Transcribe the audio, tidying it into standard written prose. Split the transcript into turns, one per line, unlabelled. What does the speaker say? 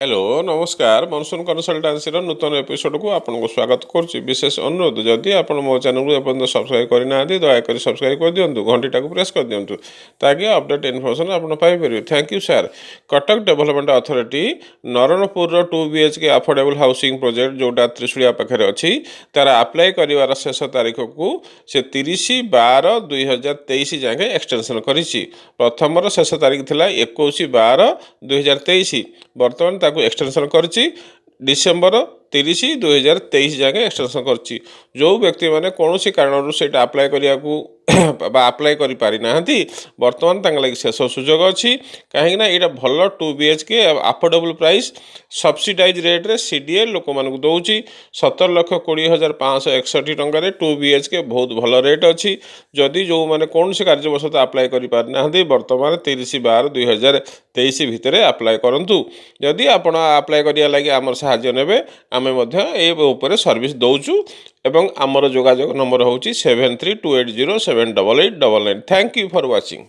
Hello नमस्कार monsoon कनसल्टान्सी नूतन episode को आपको स्वागत करुच्ची विशेष अनुरोध जदि आप मो चैनल को सब्सक्राइब करना दयाकोरी सब्सक्राइब कर दिंतु घंटीटा को प्रेस कर दिंतु ताकि अपडेट इनफर्मेशन आप पाइपर। Thank you sir. Cuttack development authority Naranpur 2 BHK affordable housing project जोटा त्रिशूलिया पाखे अच्छी तार आप्लाय कर शेष तारीख को से 30/12/2023 जाए एक्सटेंशन कर प्रथम शेष तारीख थी 21/12/2023 बर्तमान एक्सटेंशन करछि डिसेम्बर 30/2023 जाके एक्सटेंशन करछि। जो व्यक्ति मैंने कौन कारण से अप्लाई करिया अप्लाई करि पारि नाहंती बर्तमान तांग लागि शेष सुजोग अछि कहीं ना यहाँ भल 2 BHK affordable price subsidize rate रे CDA लोक मानक दौची 17,20,561 टंका 2 BHK बहुत भल रेट अछि। जदि जो मैंने कौन से कार्यवश अप्लाई करि पारि नाहंती बर्तमान 30/12/2023 भितर अप्लाई करंतु। जदि आपण अप्लाई करिया लागि हमर सहाय्य नेबे आमे मध्य ए ऊपर सर्विस दौचु एवं आमर जोगाजोग नंबर होची 7328078899। Thank you for watching.